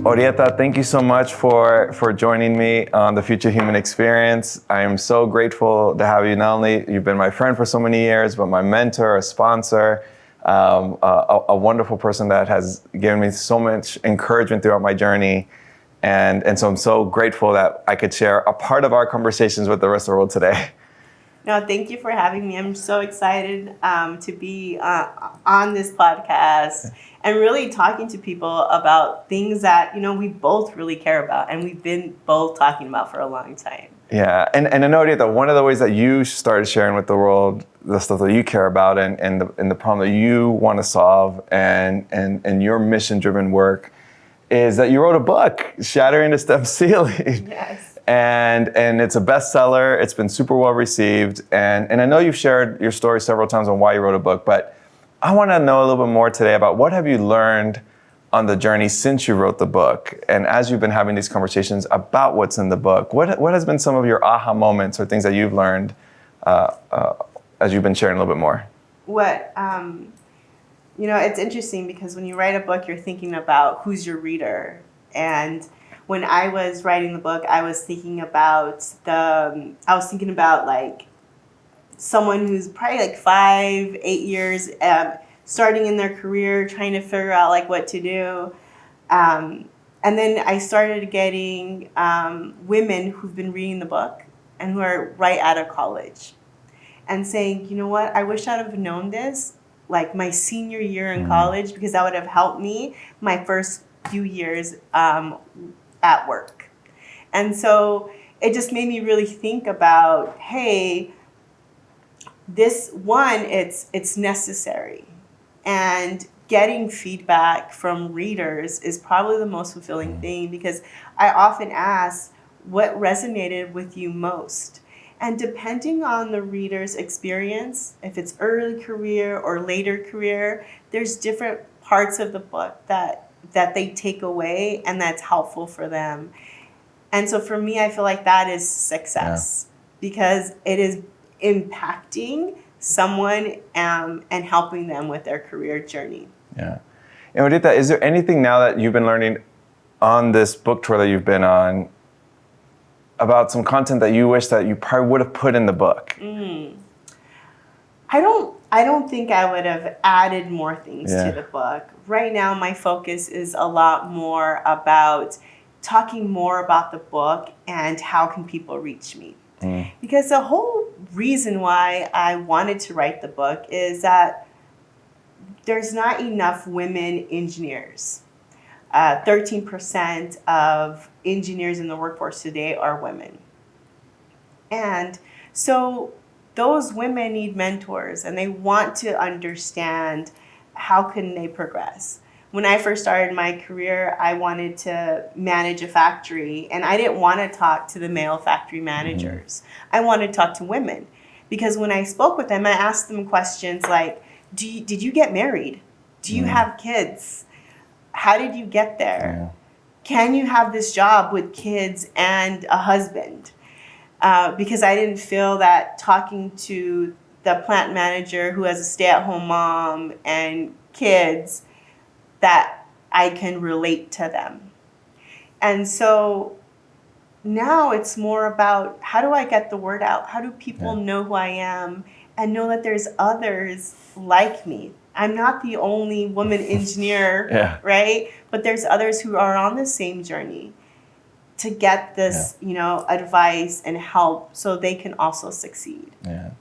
Orietta, thank you so much for joining me on the Future Human Experience. I am so grateful to have you. Not only you've been my friend for so many years, but my mentor, a sponsor, a wonderful person that has given me so much encouragement throughout my journey. And so I'm so grateful that I could share a part of our conversations with the rest of the world today. No, thank you for having me. I'm so excited to be on this podcast and really talking to people about things that, we both really care about and we've been both talking about for a long time. Yeah, and I know that one of the ways that you started sharing with the world the stuff that you care about and the problem that you want to solve and your mission-driven work is that you wrote a book, Shattering the Stem Ceiling. Yes. And it's a bestseller. It's been super well received. And I know you've shared your story several times on why you wrote a book, but I want to know a little bit more today about what have you learned on the journey since you wrote the book, and as you've been having these conversations about what's in the book, what has been some of your aha moments or things that you've learned as you've been sharing a little bit more? It's interesting because when you write a book, you're thinking about who's your reader. And when I was writing the book, I was thinking about like someone who's probably like 5-8 years starting in their career, trying to figure out like what to do. And then I started getting women who've been reading the book and who are right out of college and saying, you know what, I wish I'd have known this like my senior year in college, because that would have helped me my first few years at work. And so it just made me really think about, hey, it's necessary. And getting feedback from readers is probably the most fulfilling thing, because I often ask, what resonated with you most? And depending on the reader's experience, if it's early career or later career, there's different parts of the book that they take away and that's helpful for them. And so for me, I feel like that is success, because it is impacting someone and helping them with their career journey. Yeah. And Orietta, is there anything now that you've been learning on this book tour that you've been on about some content that you wish that you probably would have put in the book? I don't think I would have added more things to the book. Right now, my focus is a lot more about talking more about the book and how can people reach me. Because the whole reason why I wanted to write the book is that there's not enough women engineers. 13% of engineers in the workforce today are women. And so those women need mentors and they want to understand how can they progress. When I first started my career, I wanted to manage a factory, and I didn't want to talk to the male factory managers. I wanted to talk to women, because when I spoke with them, I asked them questions like, did you get married? Do you have kids? How did you get there? Can you have this job with kids and a husband? Because I didn't feel that talking to the plant manager who has a stay-at-home mom and kids, that I can relate to them. And so now it's more about, how do I get the word out? How do people know who I am and know that there's others like me? I'm not the only woman engineer, right? But there's others who are on the same journey to get this, advice and help so they can also succeed. Yeah.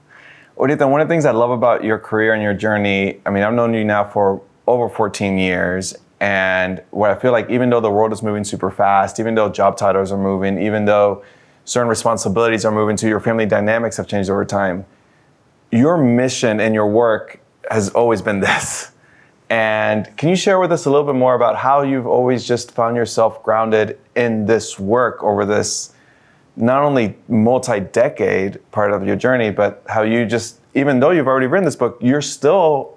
Orietta, one of the things I love about your career and your journey, I mean, I've known you now for over 14 years. And what I feel like, even though the world is moving super fast, even though job titles are moving, even though certain responsibilities are moving to your family dynamics have changed over time, your mission and your work has always been this. And can you share with us a little bit more about how you've always just found yourself grounded in this work over this not only multi-decade part of your journey, but how you just, even though you've already written this book, you're still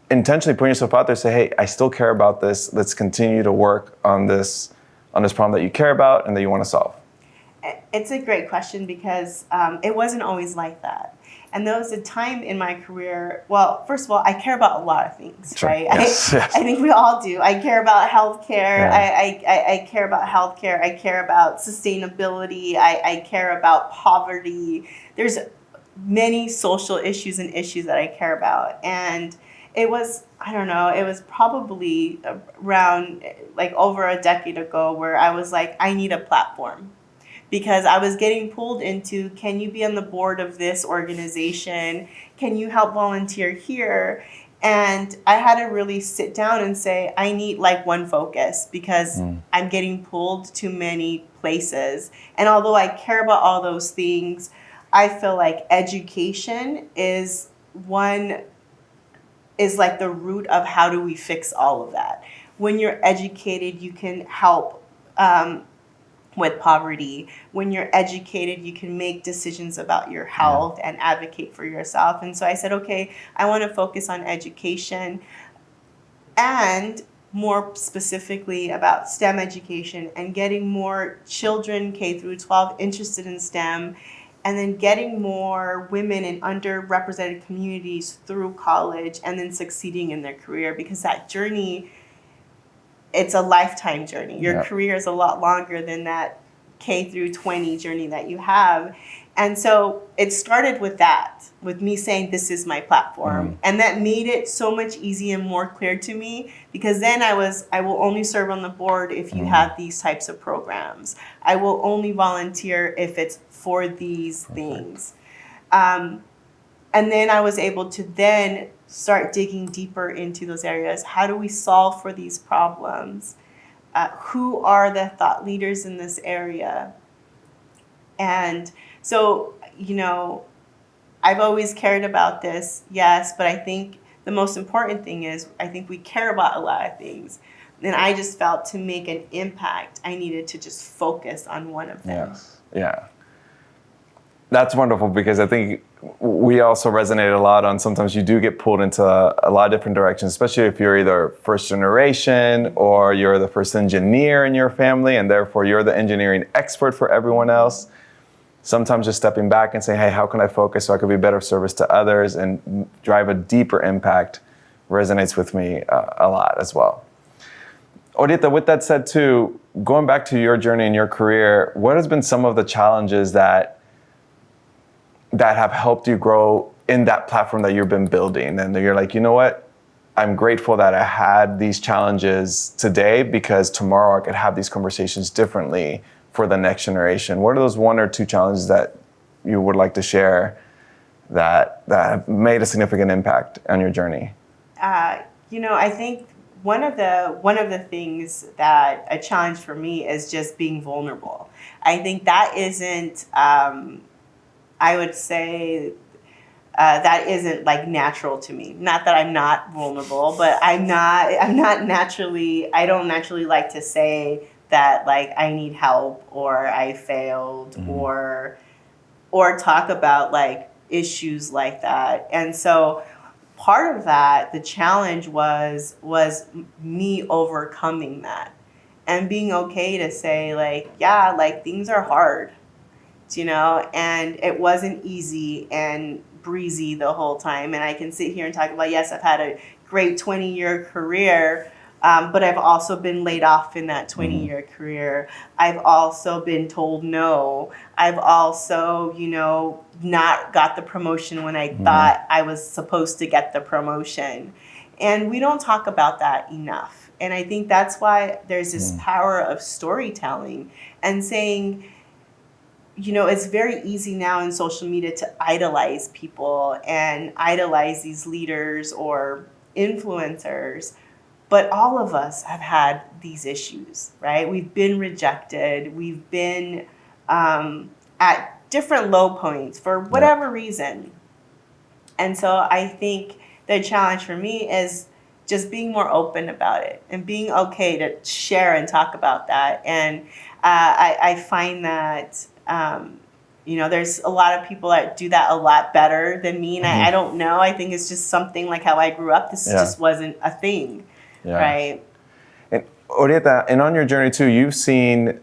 intentionally putting yourself out there, say, hey, I still care about this. Let's continue to work on this problem that you care about and that you want to solve. It's a great question, because it wasn't always like that. And there was a time in my career, well, first of all, I care about a lot of things, Sure. right? Yes, yes. I think we all do. I care about healthcare. I care about healthcare. I care about sustainability. I care about poverty. There's many social issues and issues that I care about. And it was, I don't know, it was probably around like over a decade ago where I was like, I need a platform, because I was getting pulled into, can you be on the board of this organization? Can you help volunteer here? And I had to really sit down and say, I need like one focus, because I'm getting pulled to many places. And although I care about all those things, I feel like education is like the root of how do we fix all of that. When you're educated, you can help with poverty. When you're educated, you can make decisions about your health and advocate for yourself. And so I said, okay, I want to focus on education, and more specifically about STEM education, and getting more children K through 12 interested in STEM, and then getting more women in underrepresented communities through college and then succeeding in their career, because that journey, it's a lifetime journey. Your career is a lot longer than that K through 20 journey that you have. And so it started with that, with me saying, this is my platform. And that made it so much easier and more clear to me, because then I will only serve on the board if you have these types of programs. I will only volunteer if it's for these things. And then I was able to then start digging deeper into those areas. How do we solve for these problems? Who are the thought leaders in this area? And so, I've always cared about this, yes, but I think the most important thing is, I think we care about a lot of things. And I just felt to make an impact, I needed to just focus on one of them. Yes. Yeah. That's wonderful, because I think we also resonate a lot on, sometimes you do get pulled into a lot of different directions, especially if you're either first generation or you're the first engineer in your family, and therefore you're the engineering expert for everyone else. Sometimes just stepping back and saying, hey, how can I focus so I can be better service to others and drive a deeper impact resonates with me a lot as well. Orietta, with that said too, going back to your journey in your career, what has been some of the challenges that have helped you grow in that platform that you've been building? And you're like, you know what? I'm grateful that I had these challenges today, because tomorrow I could have these conversations differently for the next generation. What are those one or two challenges that you would like to share that have made a significant impact on your journey? I think one of the things that a challenge for me is just being vulnerable. I think that isn't, I would say, that isn't like natural to me. Not that I'm not vulnerable, but I don't naturally like to say that like I need help or I failed or talk about like issues like that. And so part of that, the challenge was me overcoming that and being okay to say like, yeah, like things are hard, and it wasn't easy and breezy the whole time. And I can sit here and talk about, yes, I've had a great 20-year career, but I've also been laid off in that 20-year career. I've also been told no. I've also, not got the promotion when I thought I was supposed to get the promotion. And we don't talk about that enough. And I think that's why there's this power of storytelling and saying, it's very easy now in social media to idolize people and idolize these leaders or influencers. But all of us have had these issues, right? We've been rejected. We've been at different low points for whatever reason. And so I think the challenge for me is just being more open about it and being okay to share and talk about that. And I find that, there's a lot of people that do that a lot better than me. And I don't know. I think it's just something like how I grew up. This just wasn't a thing, right? And Orietta, and on your journey too, you've seen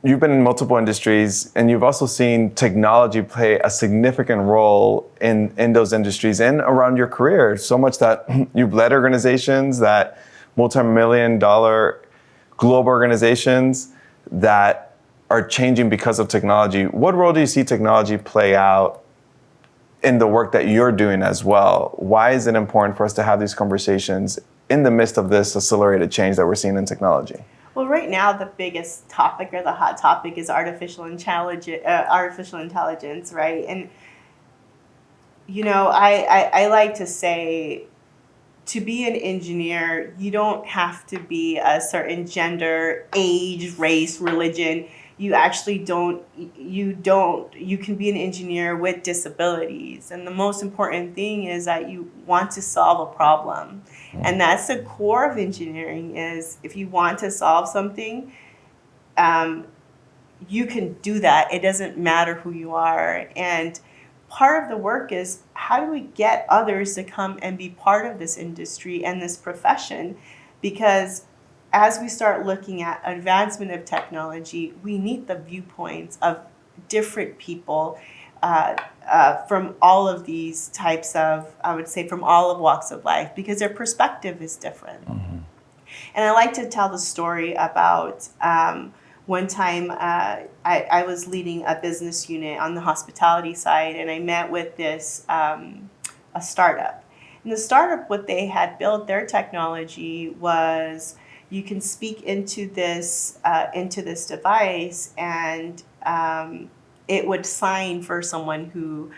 you've been in multiple industries, and you've also seen technology play a significant role in those industries and around your career, so much that you've led organizations, that multi-million-dollar global organizations that are changing because of technology. What role do you see technology play out in the work that you're doing as well? Why is it important for us to have these conversations in the midst of this accelerated change that we're seeing in technology? Well, right now the biggest topic or the hot topic is artificial intelligence, right? And I like to say, to be an engineer, you don't have to be a certain gender, age, race, religion. You actually you can be an engineer with disabilities. And the most important thing is that you want to solve a problem. And that's the core of engineering, is if you want to solve something, you can do that. It doesn't matter who you are. And part of the work is, how do we get others to come and be part of this industry and this profession? Because as we start looking at advancement of technology, we need the viewpoints of different people from all of these types of, I would say, from all of walks of life, because their perspective is different. Mm-hmm. And I like to tell the story about one time I was leading a business unit on the hospitality side, and I met with this a startup. And the startup, what they had built, their technology was, you can speak into this device, and it would sign for someone who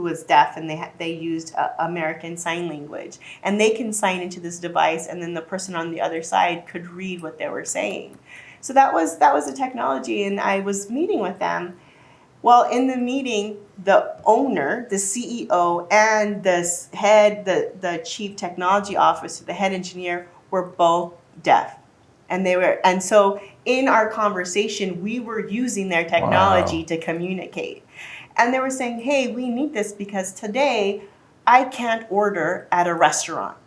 was deaf, and they used American Sign Language, and they can sign into this device, and then the person on the other side could read what they were saying. So that was the technology, and I was meeting with them. Well, in the meeting, the owner, the CEO, and the chief technology officer, the head engineer, were both deaf. And so in our conversation, we were using their technology to communicate. And they were saying, hey, we need this because today I can't order at a restaurant.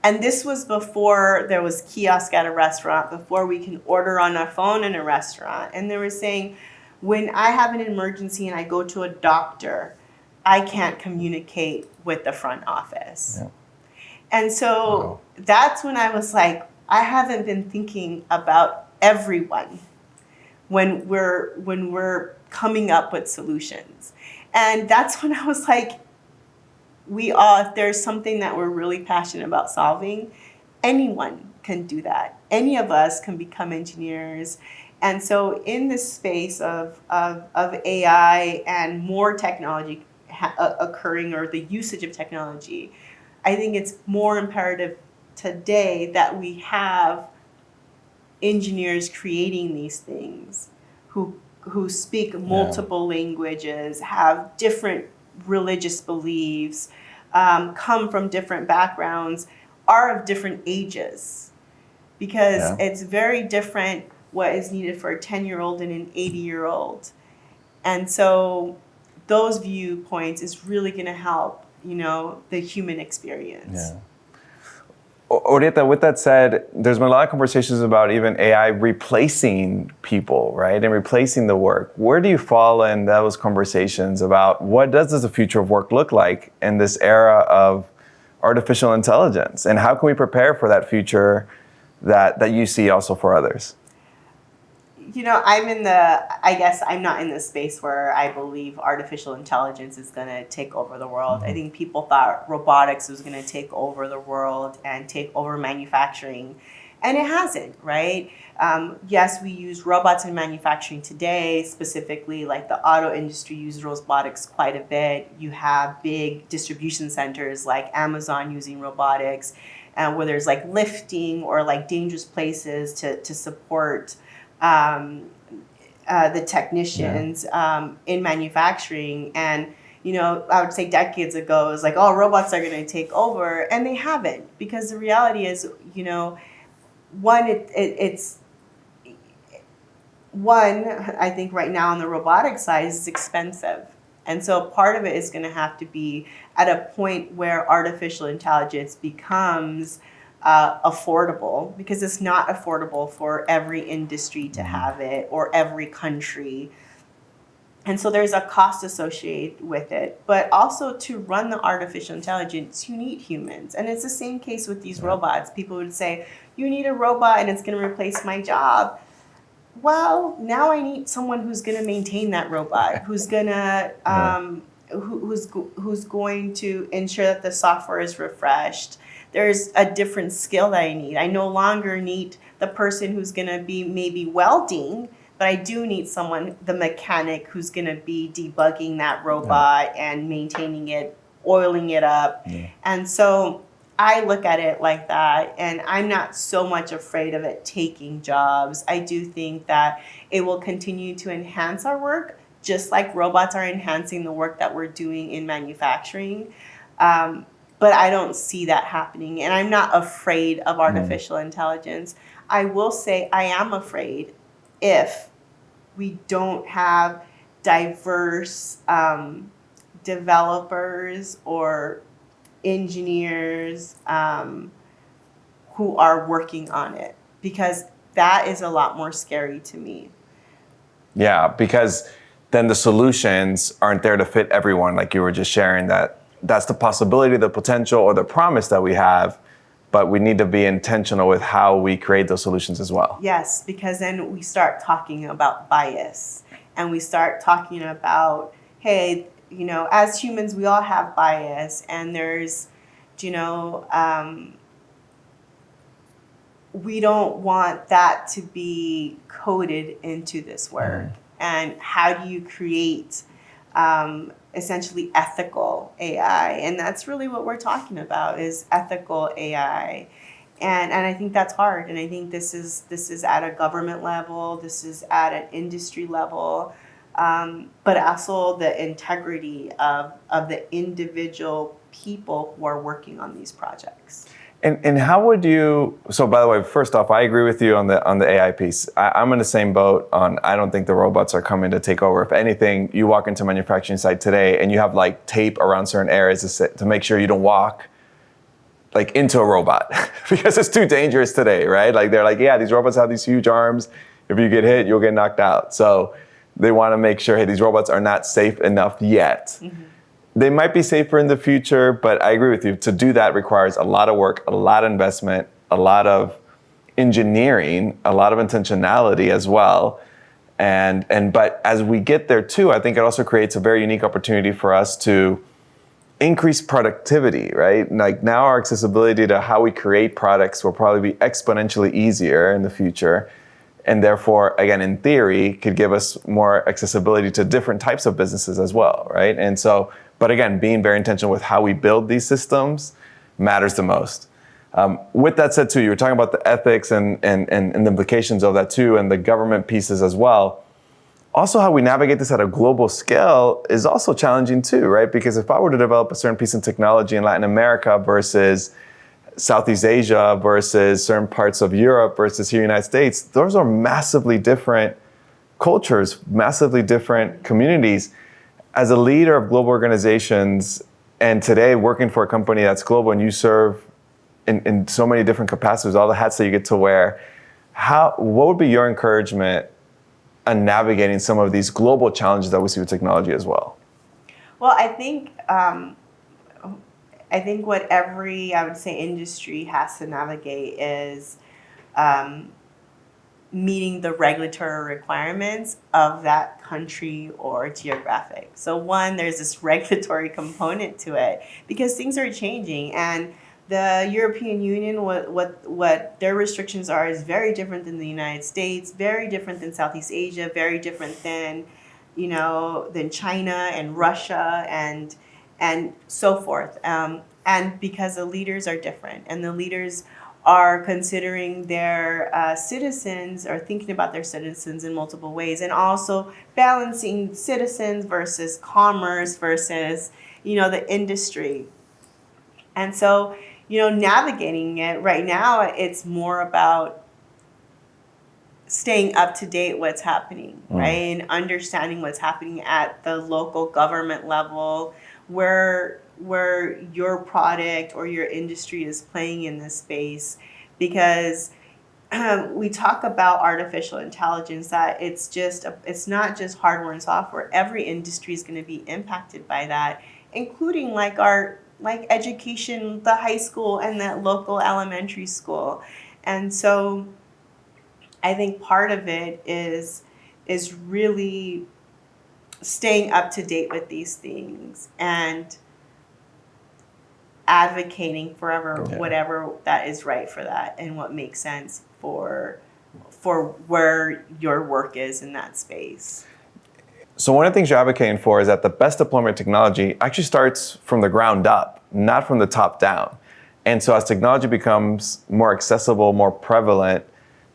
And this was before there was kiosk at a restaurant, before we can order on our phone in a restaurant. And they were saying, when I have an emergency and I go to a doctor, I can't communicate with the front office. Yeah. And so that's when I was like, I haven't been thinking about everyone when we're coming up with solutions. And that's when I was like, if there's something that we're really passionate about solving, anyone can do that. Any of us can become engineers. And so in this space of AI and more technology occurring, or the usage of technology, I think it's more imperative today that we have engineers creating these things who speak multiple languages, have different religious beliefs, come from different backgrounds, are of different ages, because it's very different what is needed for a 10-year-old and an 80-year-old. And so those viewpoints is really going to help, the human experience. Yeah. Orietta, with that said, there's been a lot of conversations about even AI replacing people, right? And replacing the work. Where do you fall in those conversations about what does the future of work look like in this era of artificial intelligence? And how can we prepare for that future that you see also for others? I guess I'm not in the space where I believe artificial intelligence is going to take over the world. Mm-hmm. I think people thought robotics was going to take over the world and take over manufacturing, and it hasn't, right? Yes, we use robots in manufacturing today, specifically like the auto industry uses robotics quite a bit. You have big distribution centers like Amazon using robotics, where there's like lifting or like dangerous places to support the technicians in manufacturing. And I would say decades ago it was like, robots are going to take over, and they haven't, because the reality is, I think right now on the robotic side is expensive. And so part of it is going to have to be at a point where artificial intelligence becomes affordable, because it's not affordable for every industry to have it or every country. And so there's a cost associated with it. But also, to run the artificial intelligence, you need humans. And it's the same case with these robots. People would say, you need a robot and it's going to replace my job. Well, now I need someone who's going to maintain that robot, who's going to who's going to ensure that the software is refreshed. There's a different skill that I need. I no longer need the person who's going to be maybe welding, but I do need someone, the mechanic, who's going to be debugging that robot and maintaining it, oiling it up. And so I look at it like that, and I'm not so much afraid of it taking jobs. I do think that it will continue to enhance our work, just like robots are enhancing the work that we're doing in manufacturing. But I don't see that happening, and I'm not afraid of artificial intelligence. I will say I am afraid if we don't have diverse developers or engineers who are working on it, because that is a lot more scary to me. Yeah, because then the solutions aren't there to fit everyone, like you were just sharing. That's the possibility, the potential, or the promise that we have, but we need to be intentional with how we create those solutions as well. Yes, because then we start talking about bias, and we start talking about, hey, as humans, we all have bias, and there's, we don't want that to be coded into this work. And how do you create essentially ethical AI? And that's really what we're talking about, is ethical AI. And I think that's hard. And I think this is at a government level, this is at an industry level, but also the integrity of the individual people who are working on these projects. And how would you? So, by the way, first off, I agree with you on the AI piece. I'm in the same boat on. I don't think the robots are coming to take over. If anything, you walk into a manufacturing site today and you have like tape around certain areas to make sure you don't walk like into a robot because it's too dangerous today, right? Like they're like, yeah, these robots have these huge arms. If you get hit, you'll get knocked out. So they want to make sure, hey, these robots are not safe enough yet. They might be safer in the future, but I agree with you. To do that requires a lot of work, a lot of investment, a lot of engineering, a lot of intentionality as well. But as we get there too, I think it also creates a very unique opportunity for us to increase productivity, right? Like now our accessibility to how we create products will probably be exponentially easier in the future. And therefore, again, in theory, could give us more accessibility to different types of businesses as well, right? And so, but again, being very intentional with how we build these systems matters the most. With that said too, you were talking about the ethics and the implications of that too, and the government pieces as well. Also, how we navigate this at a global scale is also challenging too, right? Because if I were to develop a certain piece of technology in Latin America versus Southeast Asia versus certain parts of Europe versus here in the United States, those are massively different cultures, massively different communities. As a leader of global organizations, and today working for a company that's global and you serve in so many different capacities, all the hats that you get to wear, what would be your encouragement on navigating some of these global challenges that we see with technology as well? Well, I think what every, I would say, industry has to navigate is meeting the regulatory requirements of that country or geographic. So one, there's this regulatory component to it because things are changing, and the European Union, what their restrictions are is very different than the United States, very different than Southeast Asia, very different than, than China and Russia and so forth. And because the leaders are different, and the leaders are considering their citizens, or thinking about their citizens in multiple ways, and also balancing citizens versus commerce versus, the industry. And so, navigating it right now, it's more about staying up to date what's happening, right? And understanding what's happening at the local government level, where your product or your industry is playing in this space. Because we talk about artificial intelligence, that it's not just hardware and software. Every industry is going to be impacted by that, including like education, the high school and that local elementary school. And so I think part of it is really staying up to date with these things and advocating forever whatever that is right for that and what makes sense for where your work is in that space. So one of the things you're advocating for is that the best deployment technology actually starts from the ground up, not from the top down. And so as technology becomes more accessible, more prevalent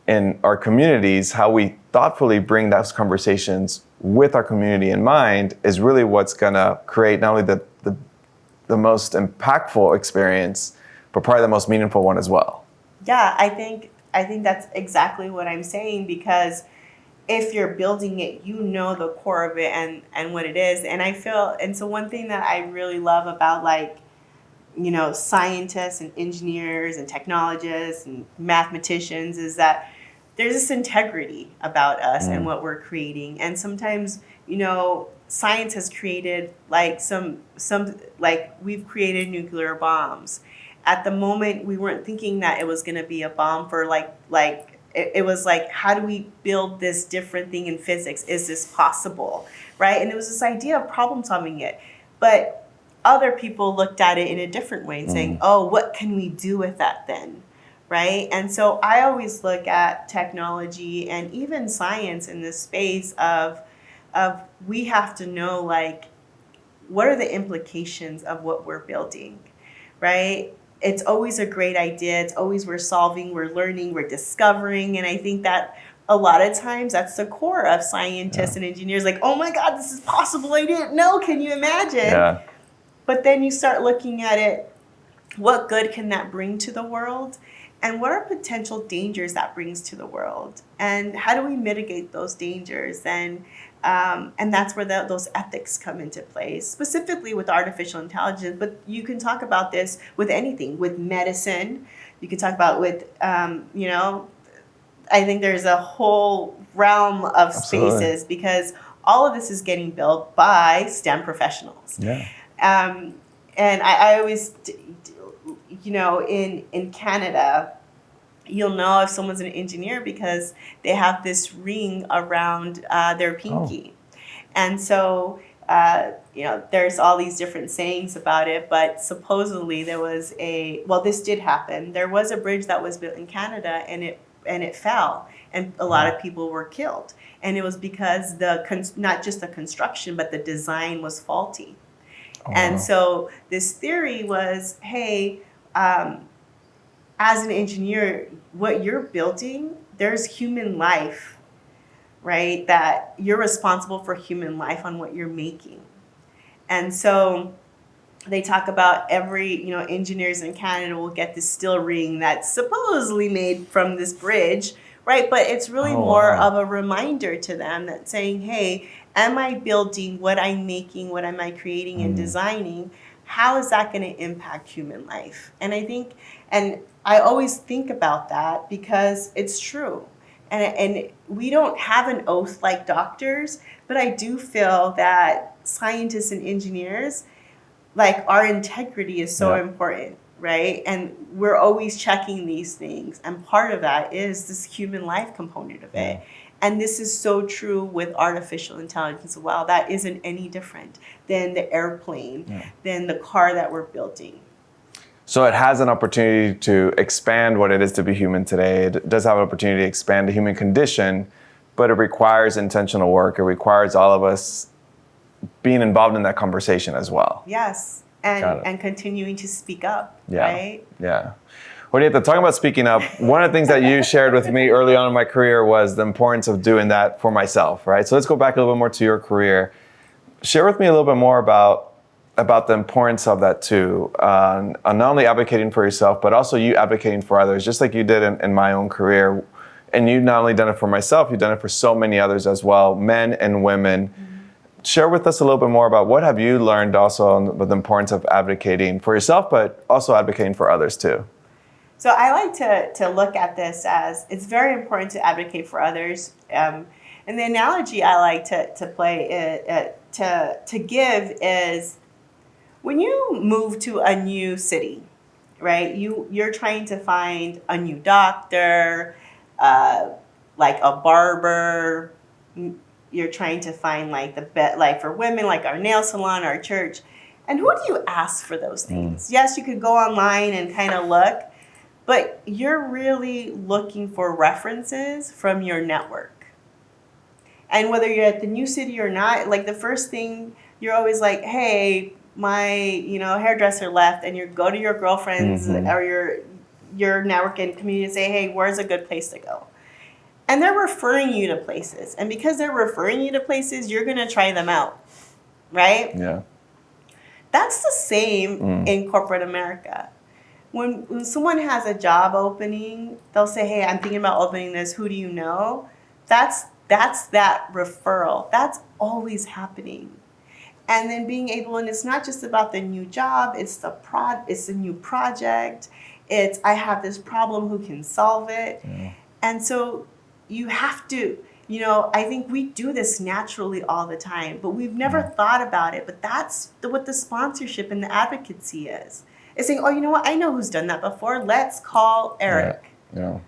in our communities, how we thoughtfully bring those conversations with our community in mind is really what's gonna create not only the most impactful experience, but probably the most meaningful one as well. Yeah, I think that's exactly what I'm saying, because if you're building it, you know the core of it and what it is. And so one thing that I really love about, like, scientists and engineers and technologists and mathematicians is that there's this integrity about us and what we're creating. And sometimes, science has created like we've created nuclear bombs. At the moment, we weren't thinking that it was going to be a bomb for it was like, how do we build this different thing in physics? Is this possible? Right? And it was this idea of problem solving it. But other people looked at it in a different way, saying, oh, what can we do with that then? Right? And so I always look at technology and even science in this space of we have to know, like, what are the implications of what we're building, right? It's always a great idea. It's always we're solving, we're learning, we're discovering. And I think that a lot of times that's the core of scientists and engineers, like, oh my God, this is possible. I didn't know. Can you imagine? Yeah. But then you start looking at it, what good can that bring to the world? And what are potential dangers that brings to the world? And how do we mitigate those dangers? And that's where those ethics come into play, specifically with artificial intelligence. But you can talk about this with anything, with medicine. You can talk about with, I think there's a whole realm of spaces, because all of this is getting built by STEM professionals. Yeah. And I always, in Canada, you'll know if someone's an engineer because they have this ring around their pinky. And so, there's all these different sayings about it, but supposedly there was this did happen. There was a bridge that was built in Canada, and it fell, and a lot of people were killed. And it was because not just the construction, but the design was faulty. And so this theory was, hey, as an engineer, what you're building, there's human life, right? That you're responsible for human life on what you're making. And so they talk about engineers in Canada will get this steel ring that's supposedly made from this bridge, right? But it's really more of a reminder to them that saying, hey, am I building what I'm making? What am I creating and designing? How is that going to impact human life? And I always think about that because it's true. And we don't have an oath like doctors, but I do feel that scientists and engineers, like, our integrity is so important, right? And we're always checking these things. And part of that is this human life component of it. And this is so true with artificial intelligence as well. That isn't any different than the airplane, than the car that we're building. So it has an opportunity to expand what it is to be human today. It does have an opportunity to expand the human condition, but it requires intentional work. It requires all of us being involved in that conversation as well. Yes, and continuing to speak up, right? Yeah. Orietta, talking about speaking up, one of the things that you shared with me early on in my career was the importance of doing that for myself, right? So let's go back a little bit more to your career. Share with me a little bit more about the importance of that too, on not only advocating for yourself, but also you advocating for others, just like you did in my own career. And you've not only done it for myself, you've done it for so many others as well, men and women. Share with us a little bit more about what have you learned also on the importance of advocating for yourself, but also advocating for others too. So I like to look at this as it's very important to advocate for others. And the analogy I like to play to give is when you move to a new city, right? You're trying to find a new doctor, like a barber. You're trying to find like like for women, like our nail salon, our church. And who do you ask for those things? Yes, you could go online and kind of look, but you're really looking for references from your network. And whether you're at the new city or not, like the first thing you're always like, hey, my hairdresser left, and you go to your girlfriends or your network and community and say, hey, where's a good place to go? And they're referring you to places. And because they're referring you to places, you're going to try them out, right? Yeah. That's the same in corporate America. When someone has a job opening, they'll say, hey, I'm thinking about opening this. Who do you know? That's that referral. That's always happening. And then being able, and it's not just about the new job, it's the new project. It's I have this problem, who can solve it? Yeah. And so you have to, I think we do this naturally all the time, but we've never thought about it. But that's what the sponsorship and the advocacy is. It's saying, oh, you know what? I know who's done that before. Let's call Eric. Yeah.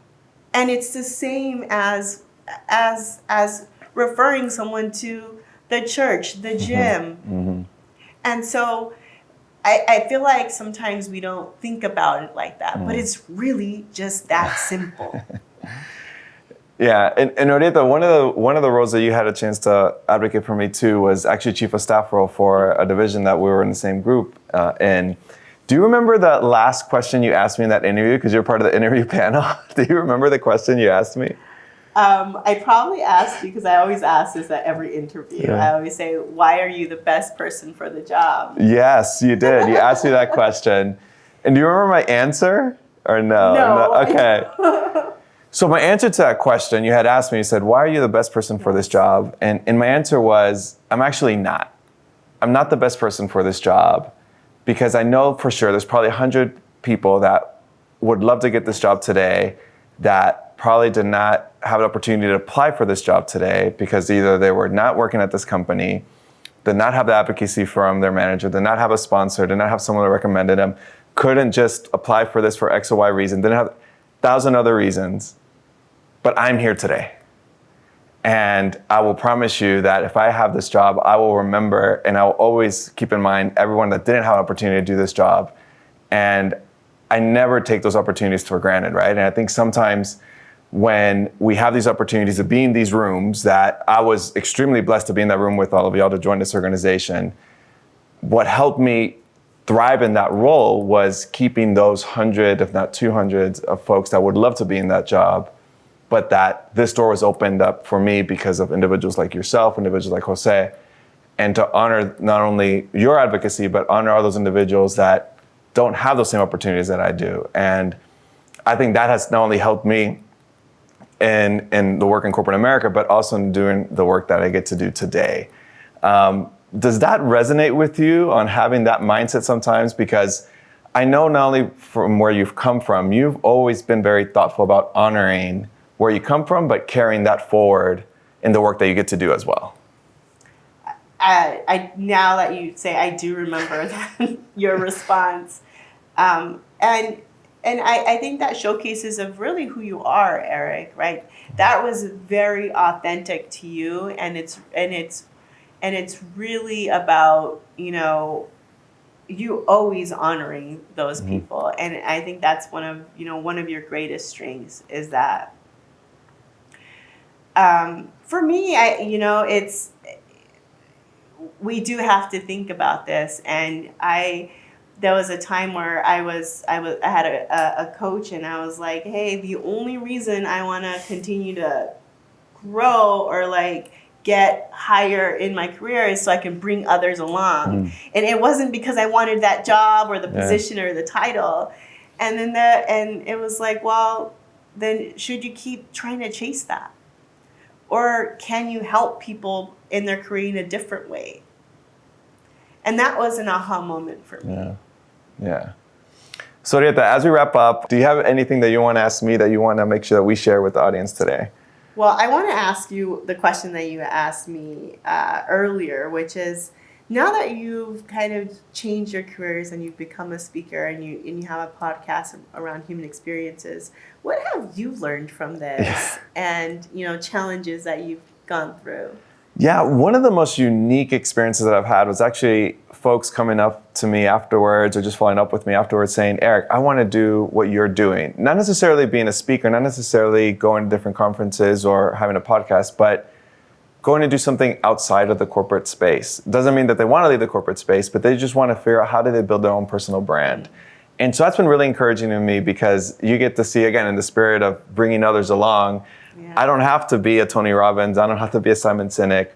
And it's the same as referring someone to the church, the gym. And so I feel like sometimes we don't think about it like that, but it's really just that simple. Yeah, and Orietta, one of the roles that you had a chance to advocate for me too was actually chief of staff role for a division that we were in the same group in. Do you remember that last question you asked me in that interview? Because you're part of the interview panel. Do you remember the question you asked me? I probably asked you, because I always ask this at every interview. Yeah. I always say, why are you the best person for the job? Yes, you did. You asked me that question. And do you remember my answer? Or no? No. Okay. So my answer to that question, you had asked me, you said, why are you the best person for this job? And my answer was, I'm actually not. I'm not the best person for this job, because I know for sure there's probably 100 people that would love to get this job today that probably did not have an opportunity to apply for this job today because either they were not working at this company, did not have the advocacy from their manager, did not have a sponsor, did not have someone that recommended them, couldn't just apply for this for X or Y reason, didn't have 1,000 other reasons. But I'm here today. And I will promise you that if I have this job, I will remember and I will always keep in mind everyone that didn't have an opportunity to do this job. And I never take those opportunities for granted, right? And I think sometimes when we have these opportunities to be in these rooms, that I was extremely blessed to be in that room with all of y'all to join this organization. What helped me thrive in that role was keeping those 100, if not 200 of folks that would love to be in that job, but that this door was opened up for me because of individuals like yourself, individuals like Jose, and to honor not only your advocacy, but honor all those individuals that don't have those same opportunities that I do. And I think that has not only helped me in the work in corporate America, but also in doing the work that I get to do today. Does that resonate with you on having that mindset sometimes? Because I know not only from where you've come from, you've always been very thoughtful about honoring where you come from, but carrying that forward in the work that you get to do as well. I now that you say, I do remember that, your response. And I think that showcases of really who you are, Eric, right? That was very authentic to you, and it's really about, you always honoring those people. And I think that's one of your greatest strengths is that. For me, we do have to think about this, and there was a time where I had a coach, and I was like, hey, the only reason I want to continue to grow or like get higher in my career is so I can bring others along. And it wasn't because I wanted that job or the position or the title. And then and it was like, well, then should you keep trying to chase that? Or can you help people in their career in a different way? And that was an aha moment for me. Yeah. So Orietta, as we wrap up, do you have anything that you want to ask me that you want to make sure that we share with the audience today? Well, I want to ask you the question that you asked me earlier, which is, now that you've kind of changed your careers and you've become a speaker and you have a podcast around human experiences, what have you learned from this and, challenges that you've gone through? Yeah, one of the most unique experiences that I've had was actually folks coming up to me afterwards or just following up with me afterwards saying, Eric, I want to do what you're doing. Not necessarily being a speaker, not necessarily going to different conferences or having a podcast, but going to do something outside of the corporate space. Doesn't mean that they want to leave the corporate space, but they just want to figure out how do they build their own personal brand. And so that's been really encouraging to me because you get to see, again, in the spirit of bringing others along, I don't have to be a Tony Robbins, I don't have to be a Simon Sinek,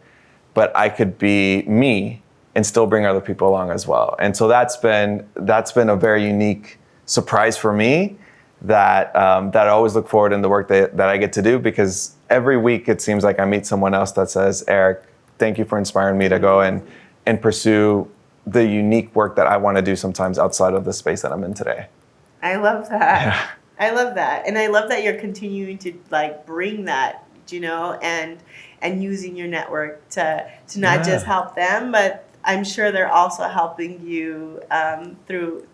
but I could be me and still bring other people along as well. And so that's been a very unique surprise for me that I always look forward in the work that I get to do, because every week it seems like I meet someone else that says, Eric, thank you for inspiring me to go and pursue the unique work that I want to do sometimes outside of the space that I'm in today. I love that. Yeah. I love that. And I love that you're continuing to bring that, and using your network to not just help them, but I'm sure they're also helping you through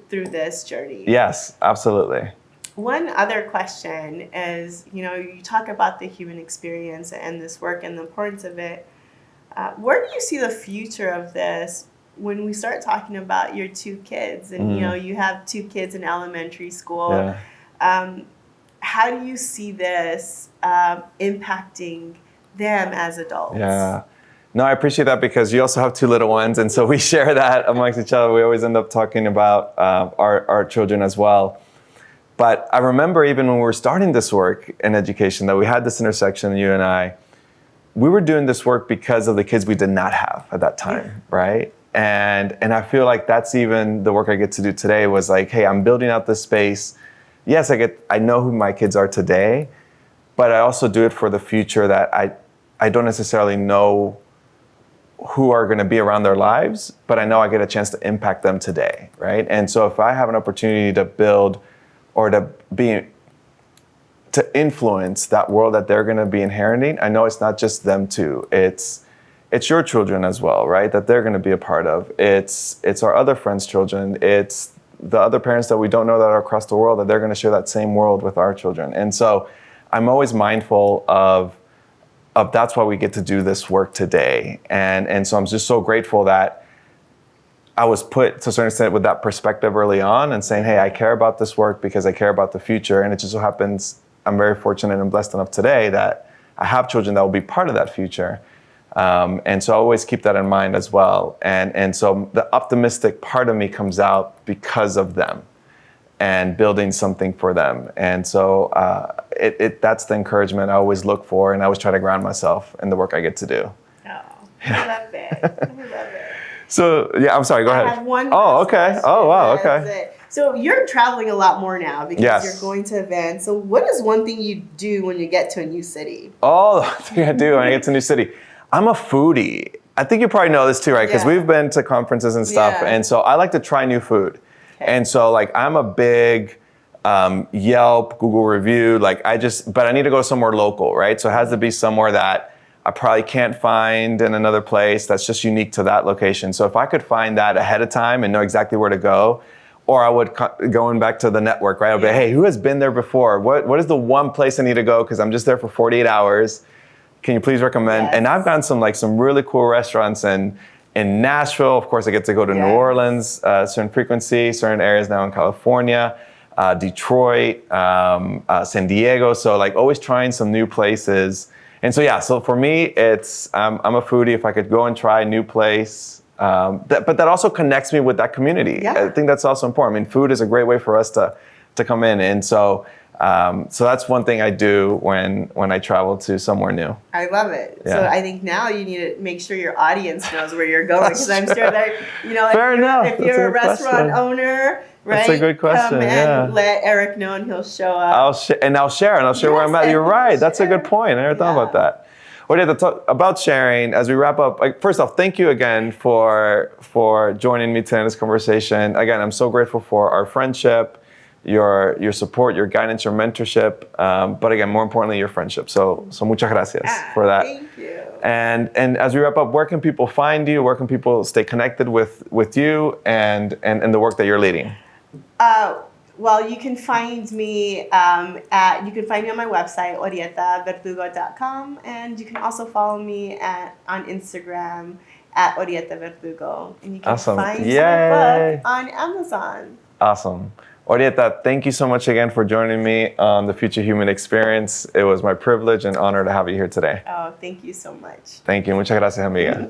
this journey. Yes, absolutely. One other question is, you talk about the human experience and this work and the importance of it. Where do you see the future of this when we start talking about your two kids? And, you have two kids in elementary school. Yeah. How do you see this impacting them as adults? Yeah. No, I appreciate that, because you also have two little ones. And so we share that amongst each other. We always end up talking about our children as well. But I remember even when we were starting this work in education, that we had this intersection, you and I, we were doing this work because of the kids we did not have at that time, right? And I feel like that's even the work I get to do today was like, hey, I'm building out this space. Yes, I know who my kids are today, but I also do it for the future that I don't necessarily know who are going to be around their lives, but I know I get a chance to impact them today, right? And so if I have an opportunity to build or to influence that world that they're going to be inheriting, I know it's not just them too. It's your children as well, right? That they're going to be a part of. It's our other friends' children. It's the other parents that we don't know that are across the world, that they're going to share that same world with our children. And so I'm always mindful of that's why we get to do this work today. And so I'm just so grateful that I was put to a certain extent with that perspective early on and saying, hey, I care about this work because I care about the future. And it just so happens I'm very fortunate and blessed enough today that I have children that will be part of that future. And so I always keep that in mind as well. And so the optimistic part of me comes out because of them and building something for them. And so that's the encouragement I always look for, and I always try to ground myself in the work I get to do. Oh, I love it. I love it. So, yeah, I'm sorry, go ahead. I have one okay. Question. Oh, wow, okay. So you're traveling a lot more now because you're going to events. So what is one thing you do when you get to a new city? Oh, the thing I do when I get to a new city. I'm a foodie. I think you probably know this too, right? Because we've been to conferences and stuff. Yeah. And so I like to try new food. Okay. And so I'm a big Yelp, Google review. But I need to go somewhere local, right? So it has to be somewhere that I probably can't find in another place that's just unique to that location. So if I could find that ahead of time and know exactly where to go, or I would, going back to the network, right? I'd be, hey, who has been there before? What is the one place I need to go? Because I'm just there for 48 hours. Can you please recommend? Yes. And I've gone some really cool restaurants in Nashville. Of course, I get to go to New Orleans, certain frequency, certain areas now in California, Detroit, San Diego. So always trying some new places. And so, so for me, it's, I'm a foodie. If I could go and try a new place, but that also connects me with that community. Yeah. I think that's also important. I mean, food is a great way for us to come in. And so So that's one thing I do when I travel to somewhere new. I love it. Yeah. So I think now you need to make sure your audience knows where you're going, because I'm sure that, Fair enough. if you're a restaurant question. owner, right? That's a good question, Come and yeah. let Eric know, and he'll show up. I'll share where I'm at. You're right. That's a good point. I never thought about that. Orietta, talk about sharing as we wrap up. First off, thank you again for joining me today in this conversation. Again, I'm so grateful for our friendship, your support, your guidance, your mentorship, but again, more importantly, your friendship. So muchas gracias for that. Thank you. And as we wrap up, where can people find you? Where can people stay connected with you and the work that you're leading? Well, you can find me on my website, oriettaverdugo.com, and you can also follow me on Instagram at Orietta Verdugo, and you can find my book on Amazon. Awesome. Orietta, thank you so much again for joining me on the Future Human Experience. It was my privilege and honor to have you here today. Oh, thank you so much. Thank you. Muchas gracias, amiga.